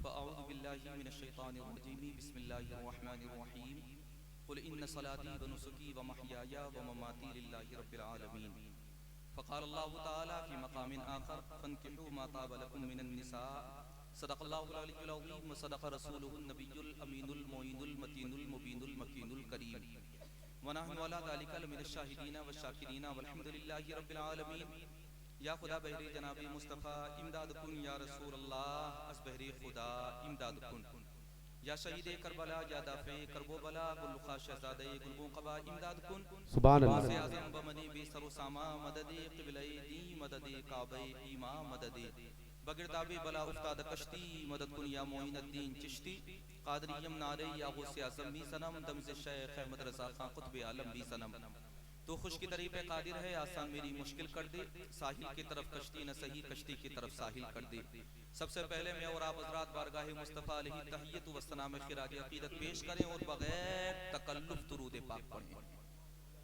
फ़अऊज़ु बिल्लाहि मिनश्शैतानिर्रजीम बिस्मिल्लाहिर्रहमानिर्रहीम क़ुल इन्न सलाती व नुसुकी व महयाया व ममाती लिल्लाहि रब्बिल आलमीन फ़क़ालल्लाहु तआला फ़ी मक़ामिन आख़र फ़न्किहू मा ताब लकुम मिनन निसा सदक़ल्लाहुल अलिय्युल अज़ीम व सदक़ रसूलुहुन नबियुल अमीनुल मुईनुल मतीनुल मुबीनुल मकीनुल करीम व नहनु अला ज़ालिका लमिनश शाहिदीन व शाकिरीन वल्हम्दुलिल्लाहि रब्बिल आलमीन। या खुदा बहरे जनाब मुस्तफ़ा इमदाद कुन या रसूल अल्लाह अस बहरे खुदा इमदाद कुन या शहीद करबला या दाफ़े करबो बला गुलखा शहज़ादे गुलबो क़बा इमदाद कुन सुभान अल्लाह से आज़म बमने बेसरो सामा मददे क़िबले दी मददे काबे ईमा मददे बगिरदाबे बला उस्ताद कश्ती मदद कुन या मोइनुद्दीन चिश्ती क़ादरियम नारे या गौसे आज़म भी सनम दम से शेख अहमद रज़ा खां क़ुत्ब आलम भी सनम। तो खुश की तरीक़ पे कादिर है आसान मेरी मुश्किल कर दे, साहिल की तरफ कश्ती न सही कश्ती की तरफ साहिल कर दे। सबसे पहले मैं और आप हज़रात बारगाह मुस्तफ़ा अलैहि तहियत व सलाम खिराज अक़ीदत पेश करें और बगैर तकल्लुफ़ दुरूद पाक पढ़ें।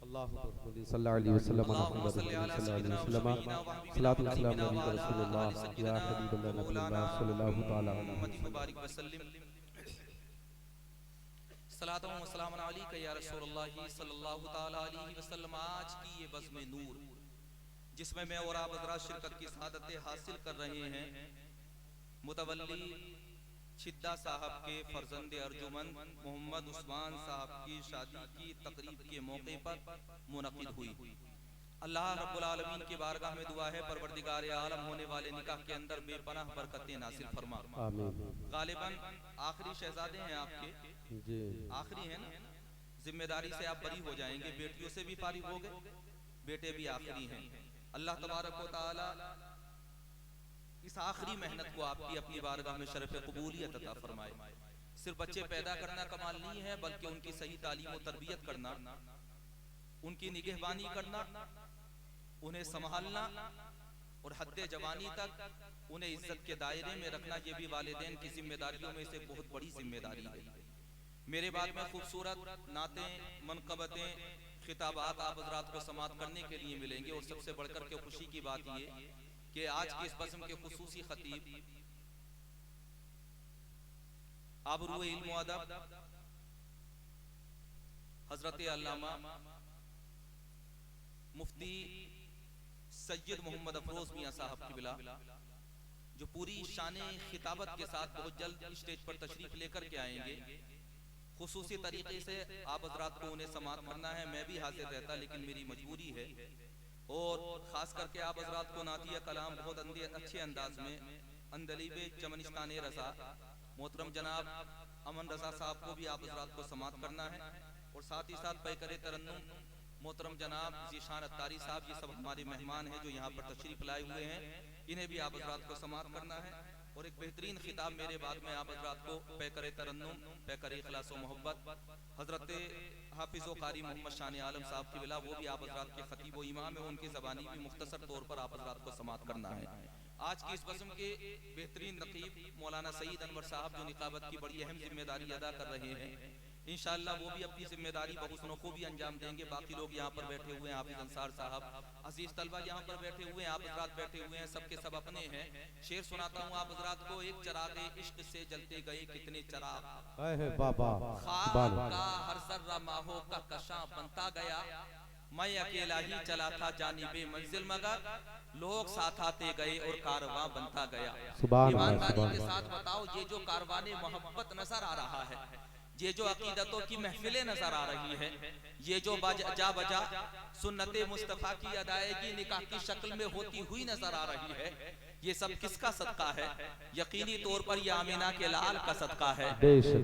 अल्लाहुम्मा सल्लल्लाहु अलैहि वसल्लम सलातु व सलाम अला रसूलिल्लाह या हबीबल्लाह नबील्लाह सल्लल्लाहु तआला अलैहि वसल्लम। सलातो व सलाम अलैका या रसूलल्लाह सल्लल्लाहु तआला अलैहि वसल्लम। आज की ये बज़्म नूर जिसमें मैं और आप हज़रात शिरकत की सआदतें हासिल कर रहे हैं, मुतवल्ली छिद्दा साहब के फर्जंद अर्जुमन मोहम्मद उस्मान साहब की शादी की तकरीब के मौके पर मुनक़िद हुई। अल्लाह रब्बुल आलमीन की बारगाह में दुआ है परवरदिगार आलम होने वाले निकाह के अंदर बेपनाह बरकतें नासिल फरमा। आमीन। गालिबन आखिरी शहजादे हैं आपके, जी आखिरी है ना, जिम्मेदारी से आप बरी हो जाएंगे, बेटियों से भी फारिग हो गए, बेटे भी आखिरी हैं। अल्लाह तबारक व तआला इस आखिरी मेहनत को आपकी अपनी बारगाह में शरफ़ कबूलियत अता फरमाए। सिर्फ बच्चे पैदा करना कमाल नहीं है, बल्कि उनकी सही तालीम और तरबियत करना, उनकी निगहबानी करना, उन्हें संभालना और हद्दे जवानी तक उन्हें इज्जत के दायरे में रखना, ये भी वालिदैन की जिम्मेदारियों में से बहुत बड़ी जिम्मेदारी है। मेरे बाद में खूबसूरत नातें, मनक़बतें, खिताबात आप हज़रात को समात करने के लिए मिलेंगे और सबसे बढ़कर के खुशी की बात ये कि आज की इस बज़्म के खुसूसी खतीब आबरूए इल्म व अदब हज़रत अल्लामा मुफ्ती सैयद मोहम्मद अफरोज मियाँ साहब की बिला, जो पूरी शाने खिताबत के साथ बहुत जल्द स्टेज पर तशरीफ लेकर के आएंगे। खुसूसी तरीके से आप हज़रात को उन्हें समात करना है। मैं भी हाजिर रहता, लेकिन मेरी मजबूरी है और ख़ास करके आप हज़रात को नातिया कलाम बहुत अच्छे अंदाज में अंदलीबे चमनिस्तान रज़ा मोहतरम जनाब अमन रज़ा साहब को भी आप हज़रात को समात करना है और साथ ही साथ पैकर तरन्नुम मोहतरम जनाब ज़ीशान अत्तारी साहब, ये सब हमारे मेहमान हैं जो यहाँ पर तशरीफ लाए हुए हैं, इन्हें भी आप हज़रात को समात करना है। और एक बेहतरीन खिताब मेरे बाद में आप हज़रात को पैकर तरन्नुम, पैकर इखलास व मोहब्बत हज़रत हाफिज़ व कारी मोहम्मद शान आलम साहब की बिला, वो भी आप हज़रात के खतीब व इमाम है, उनकी ज़बानी भी मुख्तसर तौर पर आप हज़रात को समात करना है। आज की इस बज़्म के बेहतरीन नक़ीब मौलाना सईद अनवर साहब, जो निकाबत की बड़ी अहम जिम्मेदारी अदा कर रहे हैं, इंशाअल्लाह वो भी अपनी जिम्मेदारी बहुसनों को भी अंजाम देंगे। बाकी लोग यहाँ पर बैठे हुए हैं, हाफिज़ अंसार साहब, अजीज तलबा यहाँ पर बैठे हुए हैं, आप हज़रात बैठे हुए हैं, सबके सब अपने हैं। शेर सुनाता हूँ आप हज़रात को। एक चरागे इश्क से जलते गए कितने चराग, खाक का हर ज़र्रा माहो का कशा बनता गया, मैं अकेला ही चला था जानिबे मंजिल मगर लोग साथ आते गए और कारवां बनता गया। ईमानदारी के साथ बताओ, ये जो कारवाने मोहब्बत नजर आ रहा है, ये जो अकीदतों की महफिलें नजर आ रही है, ये जो जा बजा सुन्नते मुस्तफ़ा की अदायगी निकाह की शक्ल में होती हुई नजर आ रही है, ये सब किसका सदका है? यकीनी तौर पर ये आमिना के लाल का सदका है।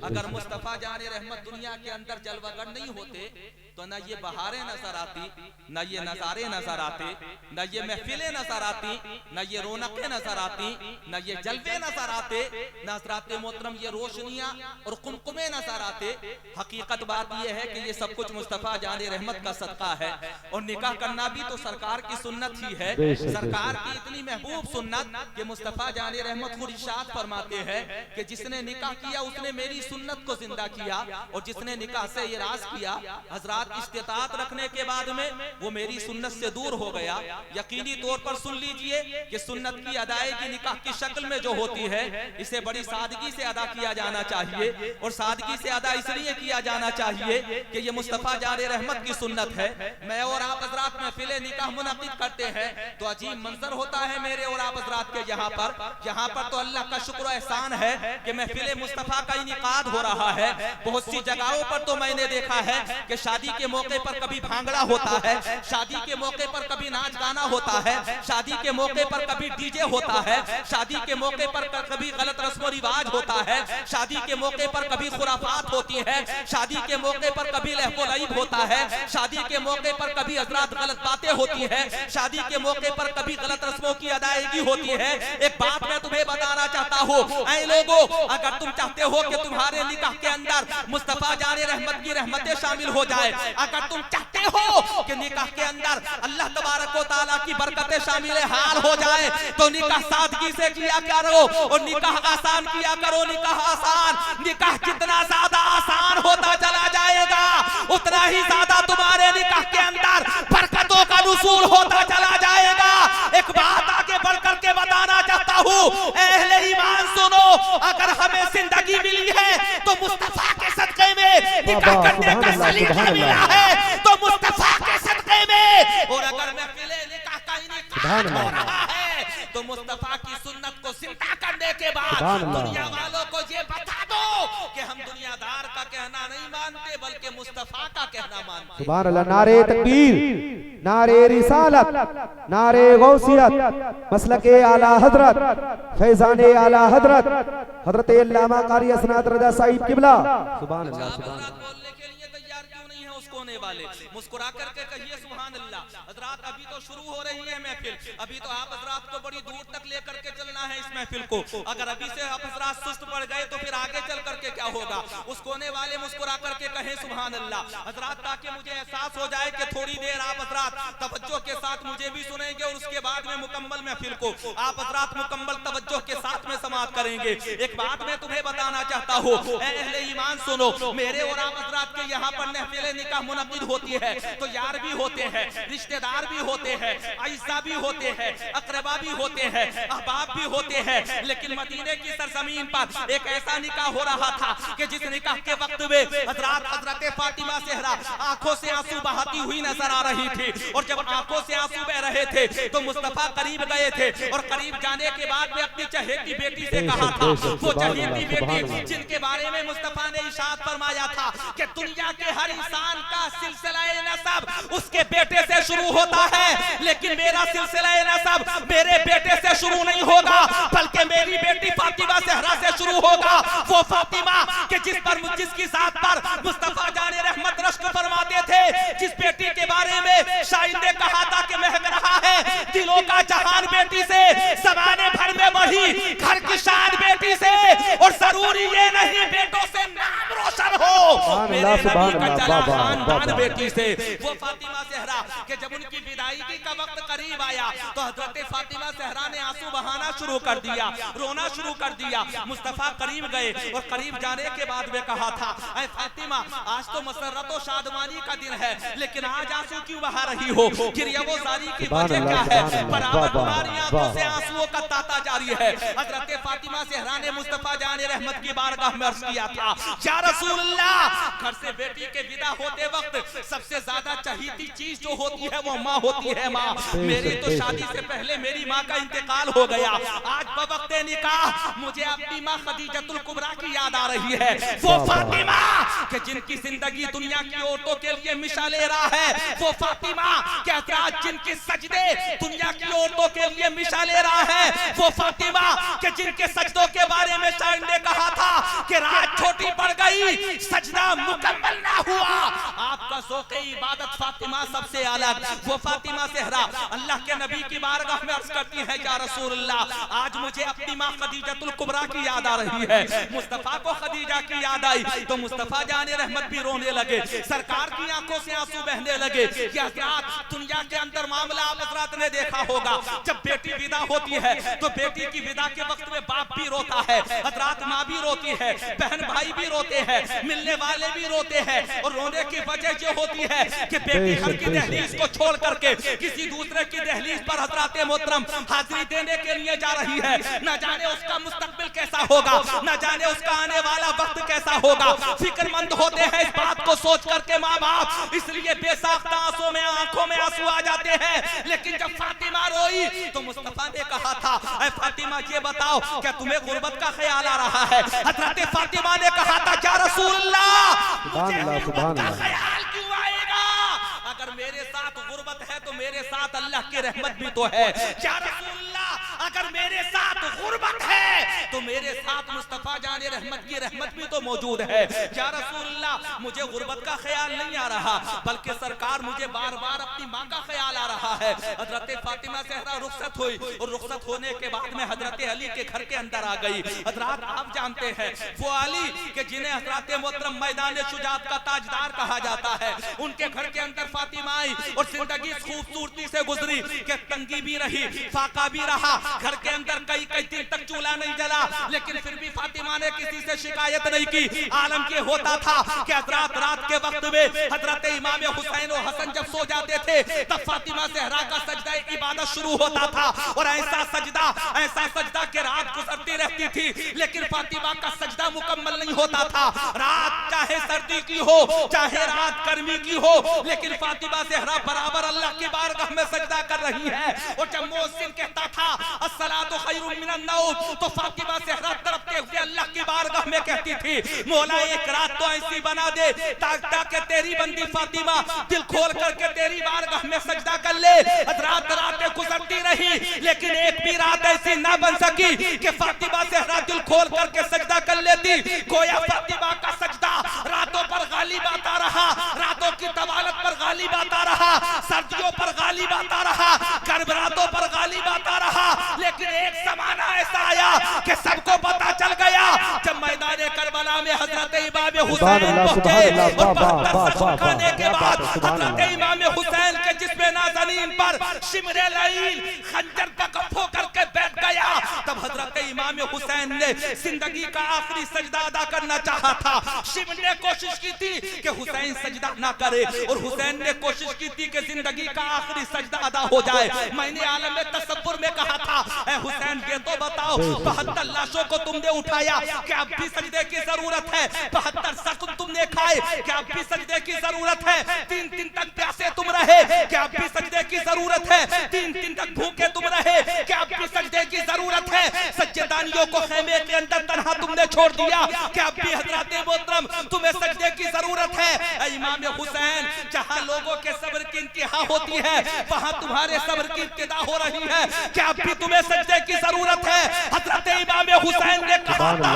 अगर मुस्तफ़ा जाने रहमत दुनिया के अंदर जलवागर नहीं होते तो न ये बहारें नजर आती, न ये नजारे नजर आते, न ये महफिलें नजर आती, न ये रौनकें नजर आती, न ये जलवे नजर आते, न हज़रात मोहतरम ये रोशनियां और कुमकुमे नजर आते। हकीकत बात यह है कि ये सब कुछ मुस्तफ़ा जाने रहमत का सदका है और निकाह करना भी तो सरकार की सुन्नत ही है। सरकार की इतनी महबूब सुन्नत कि मुस्तफ़ा जाने रहमत खुद इरशाद फरमाते हैं कि जिसने निकाह किया उसने मेरी सुन्नत को जिंदा किया, और जिसने निकाह से इराज किया हजरात इस्तिताअत रखने के बाद में वो मेरी सुन्नत से दूर हो गया। यकीनी तौर पर सुन लीजिए कि सुन्नत की अदायगी निकाह की शक्ल में जो होती है इसे बड़ी सादगी से अदा किया जाना चाहिए, और सादगी से अदा इसलिए किया जाना चाहिए कि ये मुस्तफ़ा जाने रहमत की सुन्नत है। मैं और आप हजरात महफिल निकाह मुनक़िद करते हैं तो अजीब मंजर होता है मेरे और आप हजरात के यहाँ पर तो अल्लाह का शुक्र एहसान है कि महफिल मुस्तफ़ा का इनेकाद हो रहा है। बहुत सी जगहों पर तो मैंने देखा है कि शादी के मौके पर कभी भांगड़ा होता है, शादी के मौके पर कभी नाच गाना होता है, शादी के मौके पर कभी डीजे होता है, शादी के मौके पर कभी गलत रस्म रिवाज होता है, शादी के मौके पर कभी खुराफात होती है, शादी के मौके पर कभी लहव-ओ-लईब होता है, शादी के मौके पर कभी हजरात गलत बातें होती है, शादी के मौके पर कभी गलत रस्मों की अदायगी होती है। एक बात मैं तुम्हें बताना चाहता हूँ, ऐ लोगों, अगर तुम चाहते हो कि तुम्हारे निकाह के अंदर मुस्तफ़ा जाने रहमत की रहमतें शामिल हो जाए, अगर तुम चाहते हो कि निकाह के अंदर अल्लाह तबारक व तआला की बरकतें शामिल हाल हो जाए, तो निकाह सादगी से किया करो और निकाह आसान किया करो। निकाह आसान, निकाह जितना ज्यादा आसान होता चला जाएगा उतना ही ज्यादा तुम्हारे निकाह के अंदर बरकतों का नुज़ूल होता चला जाएगा। एक बात आगे बढ़ करके बताना चाहता हूँ, अहले ईमान सुनो, अगर हमें जिंदगी मिली है तो मुस्तफ़ा के सदक़े में निकाह करने का सलीका मिला है, तो मुस्तफ़ा के सदक़े में, और अगर महफिल निकाह का इनेकाद हो रहा है तो मुस्तफ़ा की सुन्नत को जिंदा करने के बाद दुनिया वालों को ये बता दो कि हम दुनियादार का कहना नहीं मानते बल्कि मुस्तफ़ा का कहना मानते। सुभान अल्लाह। नारे तकबीर, नारे रिसालत, नारे गौसियत, मसलके आला हजरत, फैजाने आला हजरत, हजरत अल्लामा कारी असनाद रज़ा साहिब किबला। सुभान अल्लाह। सुभान अल्लाह। बोलने के लिए तैयार क्यों नहीं है उसको होने वाले? मुस्कुरा करके कहिए सुभान अल्लाह। हजरात अभी तो शुरू हो रही है महफिल, अभी तो आप हजरात को बड़ी दूर तक लेकर के चलना है इस महफिल को। अगर अभी से आप हजरात सुस्त पड़ गए तो फिर आगे चल करके क्या होगा? उस कोने वाले मुस्कुरा करके कहें सुभान अल्लाह हजरात, ताकि मुझे एहसास हो जाए कि थोड़ी देर आप हजरात तवज्जो के साथ मुझे भी सुनेंगे और उसके बाद में मुकम्मल महफिल को आप हजरात मुकम्मल तवज्जो के साथ में समाप्त करेंगे। एक बात मैं तुम्हें बताना चाहता हूँ, अहले ईमान सुनो, मेरे और आप हजरात के यहाँ पर महफिल निकाह मुनक़िद होती है तो यार भी होते हैं, रिश्तेदार भी होते हैं, आइज़ा भी होते हैं, अक़रबा भी होते हैं, अहबाब भी होते हैं, लेकिन मदीने की सरजमीन पर एक ऐसा निकाह हो रहा था कि जिस निकाह के वक्त में हजरत फातिमा ज़हरा आंखों से आंसू बहाती हुई नजर आ रही थी, और जब आंखों से आंसू बह रहे थे तो मुस्तफ़ा करीब गए थे, और करीब जाने के बाद में अपनी चहेती बेटी से कहा था, वो चहेती बेटी जिनके बारे में मुस्तफ़ा ने इरशाद फरमाया था कि दुनिया के हर इंसान का सिलसिला नसब उसके बेटे से शुरू होता है, लेकिन मेरा सिलसिला नसब मेरे बेटे से शुरू नहीं होगा बल्कि मेरी बेटी फातिमा ज़हरा से शुरू होगा। वो फातिमा कि जिसकी जात पर मुस्तफ़ा जाने रहमत रश्क फरमाते थे, जिस बेटी के बारे में शायर ने कहा था कि महक रहा है दिलों का जहान बेटी से, ज़माने भर में बढ़ी घर की शान बेटी से, और जरूरी ये नहीं बेटों से नाम रोशन हो, मेरे नबी का चला खानदान बेटी से। वो फातिमा ज़हरा कि जब उनकी विदाईगी का वक्त करीब आया तो हजरत फातिमा ज़हरा ने आंसू बहाना शुरू कर दिया, रोना शुरू कर दिया। मुस्तफ़ा करीब गए और करीब जाने के बाद में कहा था, ऐ फातिमा आज तो मसरत और शादमानी का दिन है, लेकिन आज आंसू क्यों बहा रही हो? गिरिया जारी की वजह क्या है? बराबर तुम्हारी आंखों से आंसुओं का तांता जारी है। हजरत फातिमा ज़हरा ने मुस्तफ़ा जाने रहमत की बारगाह में अर्ज़ किया था, या रसूल अल्लाह, घर से बेटी के विदा होते वक्त सबसे ज्यादा चहीती चीज जो होती है वो माँ होती है। माँ, मेरी तो शादी से पहले मेरी माँ का इंतकाल हो गया, आज बवक्ते निकाह मुझे अपनी माँ खदीजतुल कुबरा की याद आ रही है। वो फातिमा कि जिनकी जिंदगी दुनिया की औरतों के लिए मिसाल ले रहा है, वो फातिमा कि आज जिनके सजदे दुनिया की औरतों के लिए मिसाल ले रहा है, वो फातिमा कि जिनके सजदों के बारे में शायर ने कहा था कि रात छोटी पड़ गई, सजदा मुकम्मल ना हुआ, आपका ज़ौक़ इबादत फातिमा सबसे अलग, वो फातिमा ज़हरा अल्लाह के नबी की बारगाह में अर्ज़ करती है, या रसूलल्लाह, आज मुझे अपनी माँ खदीजतुल कुबरा की याद आ रही है। मुस्तफ़ा को खदीजा की याद आई तो मुस्तफ़ा जाने रहमत भी रोने लगे, सरकार की आंखों से आंसू बहने लगे। क्या दुनिया के अंदर मामला आप हज़रात ने देखा होगा, जब बेटी विदा होती है तो बेटी की विदा के वक्त में बाप भी रोता है, हज़रात माँ भी रोती है, बहन भाई भी रोते हैं, मिलने वाले भी रोते हैं। और रोने की वजह ये होती है कि बेटी घर की दहलीज को छोड़ करके किसी दूसरे की दहलीज पर हज़रात मोहतरम हाजिरी देने के लिए जा रही है। न जाने उसका मुस्तकबिल कैसा होगा, न जाने उसका आने वाला वक्त कैसा होगा। फिक्रमंद होते हैं इस बात को सोच करके माँ बाप, इसलिए बेसाख्ता आंसू में आंखों में आंसू आ जाते हैं। लेकिन जब फातिमा रोई तो मुस्तफा ने कहा था, ऐ फातिमा ये बताओ क्या तुम्हें गुर्बत का ख्याल आ रहा है? हज़रत फातिमा ने कहा था, या रसूलल्लाह, मुझे गुर्बत का ख्याल क्यों आएगा? अगर मेरे साथ गुर्बत है तो मेरे साथ अल्लाह की रहमत भी तो है। या रसूलल्लाह, अगर मेरे साथ गुर्बत है तो मेरे साथ मुस्तफा जाने रहमत की रहमत भी तो मौजूद है। या रसूलल्लाह, मुझे गुर्बत का ख्याल नहीं आ रहा, बल्कि सरकार मुझे बार बार अपनी माँ का ख्याल आ रहा है। हज़रत फातिमा ज़हरा रुखसत हुई और रुखसत होने के बाद में हज़रत अली के घर के अंदर आ गई। हज़रात आप जानते हैं वो अली के जिन्हें हज़रत मोहतरम मैदान शुजाअत का ताजदार कहा जाता है, उनके घर के अंदर फातिमा आई और जिंदगी खूबसूरती से गुजरी कि तंगी भी रही, फाका भी रहा, घर के अंदर कई कई दिन तक चूल्हा नहीं जला, लेकिन फिर भी फातिमा ने किसी से शिकायत नहीं की। आलम ये होता था कि हज़रात रात के वक्त में हज़रत इमाम हुसैन और हसन जब सो जाते थे तब फातिमा ज़हरा का सजदा इबादत शुरू होता था, और ऐसा सजदा कि रात गुजरती रहती थी लेकिन फातिमा का सजदा मुकम्मल नहीं होता था। रात चाहे सर्दी की हो, चाहे रात गर्मी की हो, लेकिन फातिमा ज़हरा बराबर अल्लाह की बारगाह में सजदा कर रही है। और जब मुअज्जिन कहता था अस्सलातु खैरुम मिनन नौम, तो फातिमा ज़हरा तड़पते हुए अल्लाह की बारगाह में कहती थी, मौला एक रात तो ऐसी बना दे ताकि तेरी बंदी फातिमा दिल खोल करके तेरी बारगाह में सजदा कर ले। रातें गुजरती रही लेकिन एक भी रात ऐसी ना बन सकी कि फातिमा ज़हरा दिल खोल करके सजदा कर लेती। गोया फातिमा का सजदा रातों पर गालिब आता रहा, रातों की तवालत पर गालिब आता रहा, सर्दियों पर गालिब आता रहा, गर्म रातों पर गालिब आता रहा। लेकिन एक ज़माना ऐसा आया कि सबको पता चल गया जब मैदान करबला में हज़रत इमाम हुसैन पहुंचे और 72 सख्त खाने के बाद हज़रत इमाम हुसैन के जिस्म नाज़नीन पर शिमरे लईल खंजर तकफ़ो करके बैठ गया। तब हज़रत इमाम हुसैन ने जिंदगी का आखिरी सजदा अदा करना चाहा था। शिमर ने कोशिश की थी कि हुसैन सजदा ना करे और हुसैन ने कोशिश की थी कि जिंदगी का आखिरी सजदा अदा हो जाए। मैंने आलम में तसव्वुर में कहा था, ऐ हुसैन ये तो बताओ 72 लाशों को तुमने उठाया, क्या अब भी सजदे की जरूरत है? 72 जख्म तुमने खाए, क्या अब भी सजदे की जरूरत है? 3 दिन तक प्यासे तुम रहे, क्या अब भी सजदे की जरूरत है? 3 दिन तक भूखे तुम रहे, क्या अब भी सजदे की जरूरत है? सज्जदानियों को खेमे के अंदर तन्हा तुमने छोड़ दिया, क्या अब भी हज़रत मोहतरम तुम्हें सजदे की जरूरत है? इमाम हुसैन, जहां लोगों के सब्र की इंतहा होती है वहां तुम्हारे सब्र की इब्तिदा हो रही है, क्या अब भी तुम्हें सजदे की जरूरत है? हज़रत इमाम हुसैन ने कहा था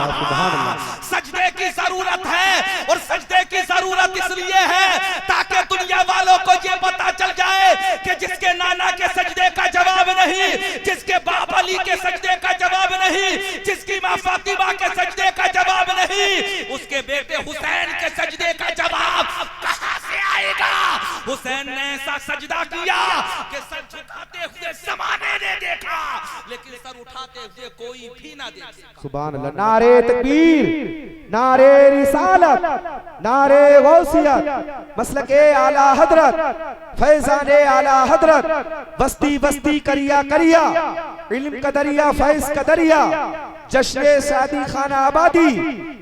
सजदे की जरूरत है, और सजदे की जरूरत इसलिए है ताकि दुनिया वालों को ये पता चल जाए कि जिसके नाना के सजदे का जवाब नहीं, जिसके बाप अली के सजदे का जवाब नहीं, जिसकी माँ फातिमा के सजदे का जवाब नहीं, उसके बेटे हुसैन के सजदे का जवाब कहां से आएगा? हुसैन ने ऐसा सजदा किया कि सर झुकाते हुए ज़माने ने देखा लेकिन सर उठाते हुए कोई भी ना देखे। सुभान अल्लाह। नारे तकबीर, नारे रिसालत, नारे गौसियत, मसलके आला हजरत, फैजाने आला हजरत, बस्ती बस्ती करिया करिया, इल्म कदरिया फैज कदरिया, जश्न शादी खाना आबादी,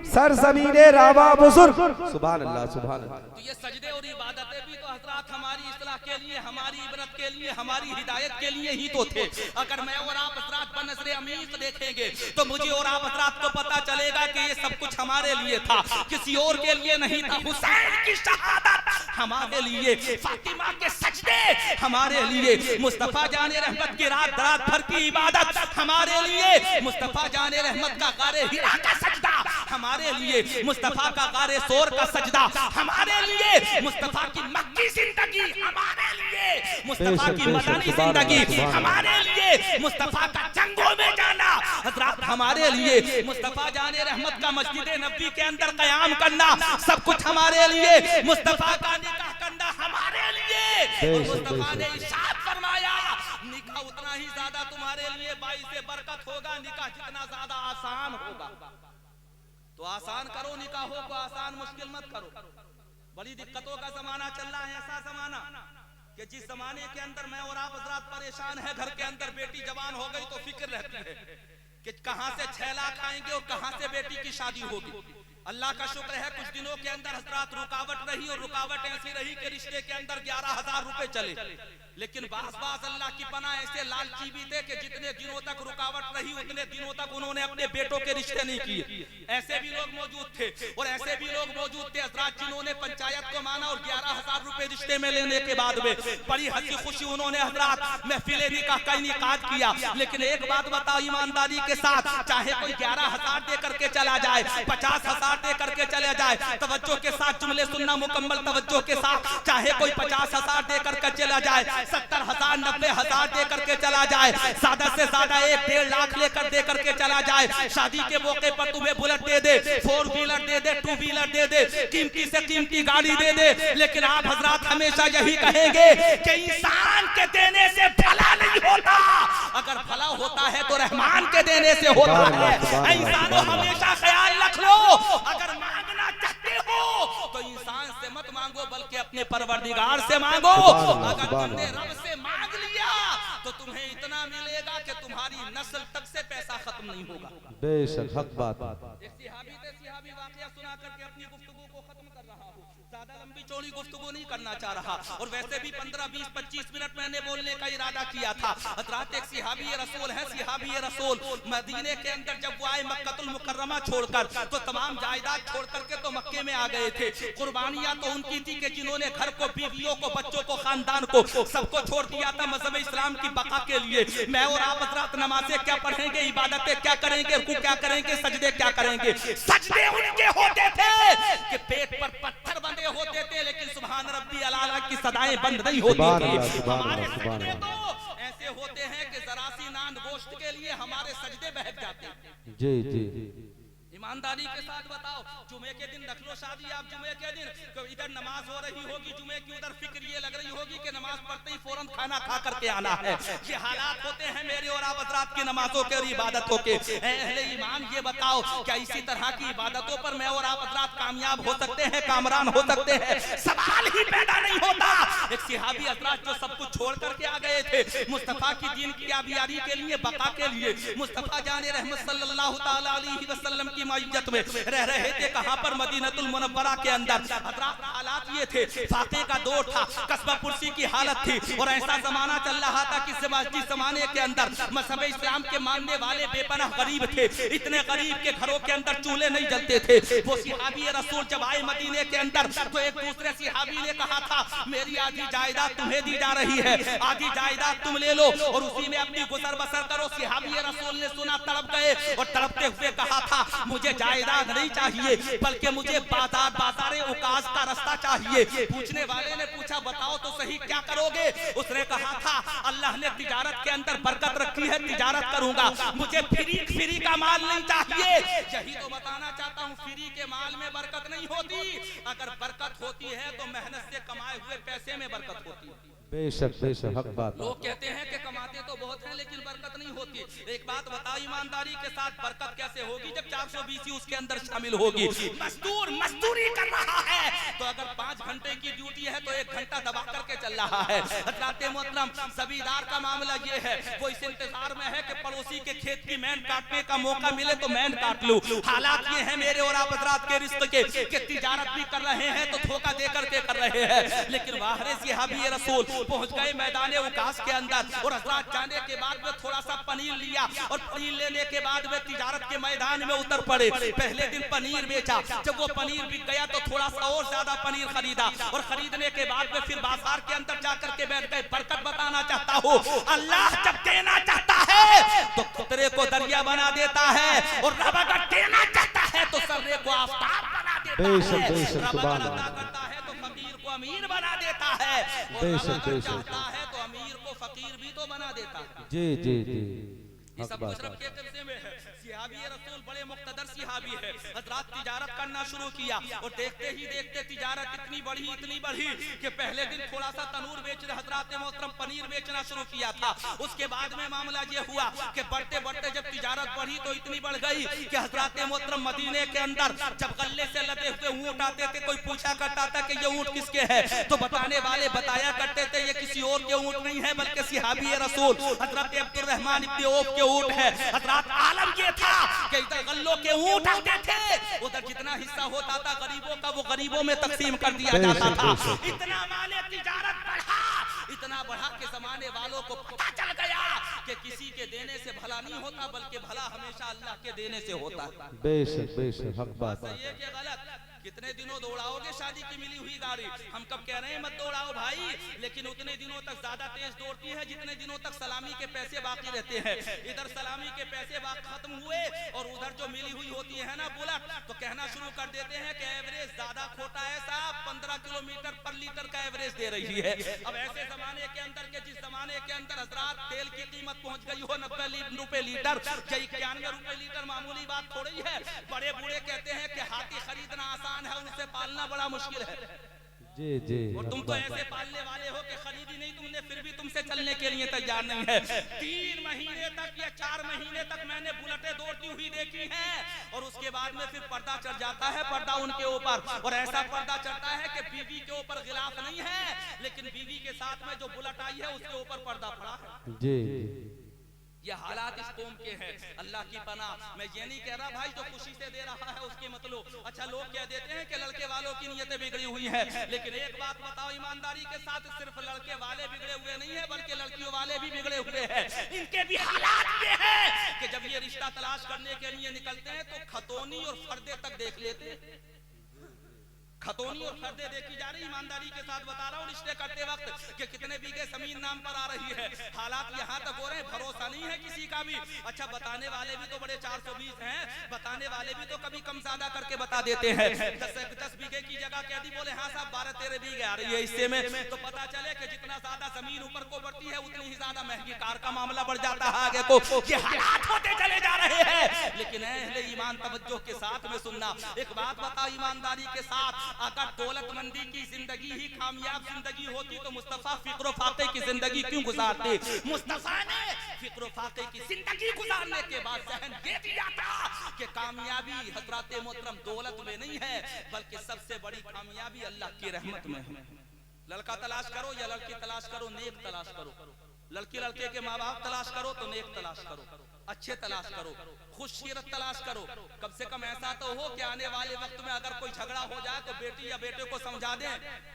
सरजमीने रावा बुजुर्ग। सुभान अल्लाह, सुभान अल्लाह। तो ये सजदे और इबादतें भी तो हज़रात हमारी इस्लाह के लिए, हमारी इबरत के लिए, हमारी हिदायत के लिए ही तो थे। अगर मैं और आप हज़रात बनज़रे अमीक़ देखेंगे तो मुझे और आप हज़रात को पता चलेगा कि ये सब कुछ हमारे लिए था, किसी और के लिए नहीं था। हुसैन की शहादत हमारे लिए, फातिमा के सजदे हमारे लिए, मुस्तफ़ा जाने रहमत की रात रात भर की इबादत हमारे लिए, मुस्तफ़ा जाने रहमत का गारे हिरा का सजदा हमारे लिए मुस्तफा का गारे सोर का सजदा, हमारे लिए मुस्तफा की मक्की जिंदगी, हमारे लिए मुस्तफा की मदनी जिंदगी, हमारे लिए मुस्तफा का जंगों में जाना हजरत, हमारे लिए मुस्तफा जाने रहमत का मस्जिद नबी के अंदर कयाम करना, सब कुछ हमारे लिए मुस्तफा का निकाह करना हमारे लिए। और मुस्तफा ने इरशाद फरमाया निकाह उतना ही ज्यादा तुम्हारे लिए बाइसे बरकत होगा, निकाह जितना ज्यादा आसान होगा। तो आसान करो निकाहों को, आसान मुश्किल मत करो। बड़ी दिक्कतों का जमाना चल रहा है, ऐसा जमाना कि जिस जमाने के अंदर मैं और आप हजरात परेशान है, घर के अंदर बेटी जवान हो गई तो फिक्र रहती है कि कहां से 6 लाख आएंगे और कहां से बेटी की शादी होगी। अल्लाह का शुक्र है कुछ दिनों के अंदर हजरात रुकावट रही, और रुकावट ऐसी रही कि रिश्ते के अंदर 11,000 रुपए चले। लेकिन बास अल्लाह की पनाह ऐसे लालची भी थे कि जितने दिनों तक रुकावट रही उतने दिनों तक उन्होंने अपने बेटों के रिश्ते नहीं किए। ऐसे भी लोग मौजूद थे, और ऐसे भी लोग मौजूद थे हजरात जिन्होंने पंचायत को माना और 11,000 रुपए रिश्ते में लेने के बाद में बड़ी हंसी खुशी उन्होंने हजरात महफिले निकाह का इनेकाद किया। लेकिन एक बात बताओ ईमानदारी के साथ, चाहे कोई 11,000 दे करके चला जाए, 50,000 दे करके चला जाए, तवज्जो के साथ जुमले सुनना मुकम्मल तवज्जो के साथ, चाहे कोई 50,000 दे करके चला जाए, 70,000 90,000 दे करके चला जाए, ज्यादा से ज्यादा 1-1.5 लाख लेकर दे करके चला जाए, शादी के मौके पर तुम्हें बुलेट दे दे, 4 व्हीलर दे दे, 2 व्हीलर दे दे, कीमती से कीमती गाड़ी दे दे, लेकिन आप हजरात हमेशा यही कहेंगे कि इंसान के देने से भला नहीं होता, अगर भला होता है तो रहमान के देने से होता है। इंसानों हमेशा ख्याल रख लो, अगर मांगना चाहते हो तो इंसान से मत मांगो बल्कि अपने परवरदिगार से मांगो। अगर तुमने रब से मांग लिया तो तुम्हें इतना मिलेगा कि तुम्हारी नस्ल तक से पैसा खत्म नहीं होगा। बेशक हक बात। एक सिहाबी वाकया सुना करके अपनी गुफ्तगू को खत्म कर रहा हूँ, ज्यादा लंबी चौड़ी गुफ्तगू नहीं करना चाह रहा, और वैसे भी 15 20 25 मिनट मैंने बोलने का इरादा किया था। हजरात एक सिहाबी रसूल है, सिहाबी रसूल मदीने के अंदर जब वो आए मक्कतुल मुकर्रमा छोड़कर, तो तमाम जायदाद छोड़ करके तो मक्के में आ गए थे। कुर्बानियां तो उनकी थी कि जिन्होंने घर को, बीवियों को, बच्चों को, खानदान को सबको छोड़ दिया था मजहब इस्लाम की बका के लिए। मैं और आप हजरात नमाजें क्या पढ़ेंगे, इबादतें क्या करेंगे, रुकू क्या करेंगे, सजदे क्या करेंगे। सजदे उनके होते थे कि पेट पर पत्थर बंधे होते थे, लेकिन सुभान रब्बी अला की सदाएं बंद नहीं होती थी। हमारे सजदे तो ऐसे होते हैं कि जरा सी नान गोश्त के लिए हमारे सजदे बहक जाते हैं। जी जी ईमानदारी के साथ बताओ, जुमे के दिन रख लो शादी, आप जुमे के दिन इधर नमाज हो रही होगी जुमे की, उधर फिक्र ये लग रही होगी कि नमाज पढ़ते ही फौरन खाना खा करके आना है। ये हालात होते हैं मेरे और आप हजरात की नमाजों के और इबादतों के। अहले ईमान ये बताओ क्या इसी तरह की इबादतों पर मैं और आप हजरात कामयाब हो सकते हैं, कामरान हो सकते हैं? सवाल ही पैदा नहीं होता। एक सिहाबी हजरात जो सब कुछ छोड़ करके आ गए थे मुस्तफा की दीन की आबियारी के लिए, बका के लिए, मुस्तफा जाने रहमत सल्लल्लाहु तआला अलैहि वसल्लम की मइयत में रह रहे थे। कहां पर? मदीनतुल मुनव्वरा के अंदर। हजरात हालात ये थे, फाते का दौर था, कस्बा पुरसी की हालत थी, और ऐसा जमाना चल रहा था कि जिस जमाने के अंदर मजहब इस्लाम के मानने वाले बेपनाह गरीब थे। इतने गरीब के घरों के अंदर चूल्हे नहीं जलते थे। वो सिहाबी रसूल जब आए मदीने के अंदर तो एक दूसरे सिहाबी ने कहा था मेरी आधी जायदाद तुम्हें दी जा रही है, आधी जायदाद तुम ले लो और उसी में अपनी गुजर बसर करो। सिहाबी रसूल ने सुना, तड़प गए और तड़पते हुए कहा था मुझे जायदाद नहीं चाहिए बल्कि मुझे बाजारे उकास का रास्ता चाहिए। पूछने वाले ने पूछा बताओ तो सही क्या करोगे? उसने कहा था अल्लाह ने तिजारत के अंदर बरकत रखी है, तिजारत करूंगा, मुझे फ्री का माल नहीं चाहिए। यही तो बताना चाहता हूँ, फ्री के माल में बरकत नहीं होती, अगर बरकत होती है तो मेहनत से कमाए हुए पैसे में बरकत होती है। बेशक बेशक हक बात। लोग कहते हैं कि कमाते तो बहुत हैं लेकिन बरकत नहीं होती। एक बात बताओ ईमानदारी के साथ, बरकत कैसे होगी जब 420 उसके अंदर शामिल होगी। मजदूर मजदूरी कर रहा है तो अगर 5 घंटे की ड्यूटी है तो 1 घंटा दबा करके चल रहा है। हज़रात मोहतरम जमींदार का मामला ये है, वो इस इंतजार में है कि पड़ोसी के खेत की मैंड काटने का मौका मिले तो मैंड काट लूं। हालात ये है मेरे और आप हज़रात के रिश्ते के कि तिजारत भी कर रहे हैं तो धोखा दे करके कर रहे हैं। लेकिन वाहरे सिहाबी रसूल पहुंच गए मैदान उकास के अंदर और हज़रात जाने के बाद में थोड़ा सा पनीर लिया और पनीर लेने के बाद में तिजारत के मैदान में उतर पड़े। पहले दिन पनीर बेचा, जब वो पनीर बिक गया तो थोड़ा सा और ज्यादा पनीर खरीदा और खरीदने के बाद में फिर बाजार के अंदर जाकर के बैठ गए। बरकत बताना चाहता हूँ, अल्लाह जब देना चाहता है तो खतरे को दरिया बना देता है और रब अगर देना चाहता है तो सर को आफताब बना देता बेशक, है, बेशक, रब सुभान अगर अता अल्लाह। करता है तो फकीर को अमीर बना देता है, और बेशक, रब अगर बेशक। चाहता है तो अमीर को फकीर भी तो बना देता है। जी जी जी, ये हक सब बात मुशरफ के कब्जे में है। सिहाबी रसूल बड़े मुक्तदर सिहाबी है। हजरात तिजारत करना शुरू किया और देखते ही देखते तिजारत इतनी बढ़ी कि पहले दिन थोड़ा सा तनूर बेच रहे हजरात मोहतरम पनीर बेचना शुरू किया था। उसके बाद में मामला ये हुआ कि बढ़ते बढ़ते जब तिजारत बढ़ी तो इतनी बढ़ गई कि हजरात मोहतरम मदीने के अंदर जब गले से लदे हुए ऊंट आते थे, कोई पूछा करता था कि ये ऊंट किसके है, तो बताने वाले बताया करते थे ये किसी और के ऊंट नहीं है बल्कि सिहाबी रसूल हजरत अब्दुर्रहमान इब्न औफ के ऊंट है। हजरात आलम ये था कि इधर गल्लों के ऊंट आते थे, उधर जितना हिस्सा होता था गरीबों का वो गरीबों में तकसीम कर दिया जाता था। इतना माले तिजारत बढ़ा, इतना बढ़ा कि जमाने वालों को पता चल गया कि किसी के देने से भला नहीं होता बल्कि भला हमेशा अल्लाह के देने से होता है। बेशक बेशक, हक बात। सही है कि गलत? कितने दिनों दौड़ाओगे शादी की मिली हुई गाड़ी? हम कब कह रहे हैं मत दौड़ाओ भाई, लेकिन उतने दिनों तक ज्यादा तेज दौड़ती है जितने दिनों तक सलामी के पैसे बाकी रहते हैं। इधर सलामी के पैसे खत्म हुए और उधर जो मिली हुई होती है ना बुलेट, तो कहना शुरू कर देते हैं कि एवरेज ज्यादा खोटा है साहब, 15 किलोमीटर पर लीटर का एवरेज दे रही है। अब ऐसे जमाने के अंदर के जिस जमाने के अंदर हजरात तेल की कीमत पहुंच गई हो 90 रुपए लीटर, 91 रुपए लीटर मामूली बात थोड़ी है। बड़े बूढ़े कहते हैं कि हाथी खरीदना आसान है, उनसे पालना बड़ा मुश्किल है। जी जी, और तुम तो ऐसे पालने वाले हो कि खरीदी नहीं तुमने, फिर भी तुमसे चलने के लिए तैयार नहीं है। 3 महीने तक या 4 महीने तक मैंने बुलेटें दौड़ती हुई देखी हैं, और उसके बाद में फिर पर्दा चढ़ जाता है, पर्दा उनके ऊपर, और ऐसा पर्दा चढ़ता है कि बीवी के ऊपर गिलाफ नहीं है, लेकिन बीवी के साथ में जो बुलेट आई है उसके ऊपर पर्दा पड़ा है। जी, ये हालात इस कौम के हैं। अल्लाह की पनाह, मैं ये नहीं कह रहा भाई जो खुशी से दे रहा है उसके मतलब। अच्छा लोग कह देते हैं कि लड़के वालों की नीयतें बिगड़ी हुई हैं, लेकिन एक बात बताओ ईमानदारी के साथ, सिर्फ लड़के वाले बिगड़े हुए नहीं है बल्कि लड़कियों वाले भी बिगड़े हुए हैं। इनके भी हालात ये हैं कि जब ये रिश्ता तलाश करने के लिए निकलते हैं तो खतौनी और फर्दे तक देख लेते हैं। खतौनी और फर्दे देखी जा रही, ईमानदारी के साथ बता रहा हूँ रिश्ते करते वक्त कि कितने बीघे जमीन नाम पर आ रही है। हालात यहाँ तक हो रहे हैं, भरोसा नहीं है किसी का भी। अच्छा बताने वाले भी तो बड़े 420 हैं, बताने वाले भी तो कभी कम ज्यादा करके बता देते हैं। 10 बीघे की जगह कह दी, बोले हाँ साहब 12-13 बीघे आ रही है हिस्से में, तो पता चले कि जितना ज्यादा जमीन ऊपर को बढ़ती है उतनी ही ज्यादा महंगी कार का मामला बढ़ जाता है आगे को। ये हालात होते चले जा रहे हैं, लेकिन अहले ईमान तवज्जो के साथ में सुनना, एक बात बताओ ईमानदारी के साथ, अगर दौलतमंदी की जिंदगी ही कामयाब जिंदगी होती तो मुस्तफा फिक्र फाके की जिंदगी क्यों गुजारते? मुस्तफा ने फिक्र फाके की जिंदगी गुजारने के बाद जहन दे दिया था कि कामयाबी हजरत मोहतरम दौलत में नहीं है बल्कि सबसे बड़ी कामयाबी अल्लाह की रहमत में है। लड़का तलाश करो या लड़की तलाश करो, नेक तलाश करो। लड़की लड़के के माँ बाप तलाश करो तो नेक तलाश करो, अच्छे तलाश करो, खुशसीरत तलाश करो। कम से कम ऐसा तो हो कि आने वाले वक्त में अगर कोई झगड़ा हो जाए तो बेटी या बेटे को समझा दें।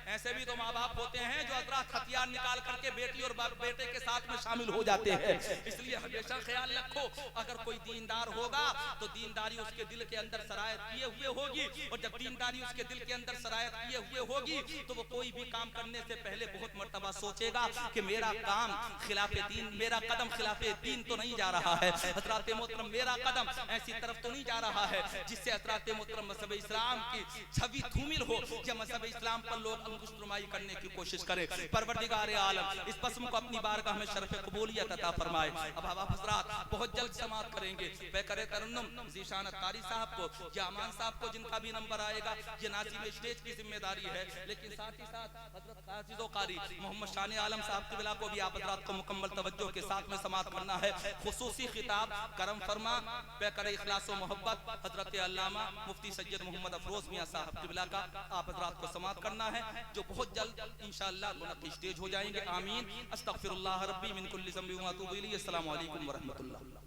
ऐसे भी तो माँ बाप होते हैं जो हजरात हथियार निकाल करके बेटी और बेटे के साथ में शामिल हो जाते हैं। इसलिए हमेशा ख्याल रखो, अगर कोई दीनदार होगा तो दीनदारी उसके दिल के अंदर सरायत किए हुए होगी, और जब दीनदारी उसके दिल के अंदर सरायत किए हुए होगी तो वो कोई भी काम करने से पहले बहुत मर्तबा सोचेगा कि मेरा काम खिलाफे दीन, मेरा कदम खिलाफे दीन तो नहीं जा रहा है, हजरात मोहतरम मेरा कदम ऐसी तरफ तो नहीं जा रहा है जिससे हजरात मोहतरम मज़हब इस्लाम की छवि धूमिल हो या मज़हब इस्लाम पर लोग अंकुशनुमाई करने की कोशिश करें। परवरदिगार आलम इस बस्म को अपनी बारगाह में शरफ कबूलियत अता फरमाए। अब आप हजरात बहुत जल्द समाप्त करेंगे। बेकर तरन्नुम ज़ीशान कारी साहब को या अमान साहब को, जिनका भी नंबर आएगा, ये नाज़िम स्टेज की जिम्मेदारी है, लेकिन साथ ही साथ हजरत काज़ी कारी मोहम्मद शान आलम साहब क़िबला को भी आप हजरात को मुकम्मल तवज्जो के साथ में समाप्त करना है। खुसूसी खिताब करम फरमा बेकर इखलास व मोहब्बत हजरत अल्लामा मुफ्ती सैयद मोहम्मद अफरोज मियां साहब क़िबला का आप हजरात को समाप्त करना है, जो बहुत जल्द इंशाअल्लाह मुनक़्क़िद स्टेज हो जाएंगे। आमीन। अस्तग़फिरुल्लाह रब्बी मिन कुल्लि ज़ंबि व अतूबु इलैहि। अस्सलामु अलैकुम व रहमतुल्लाह।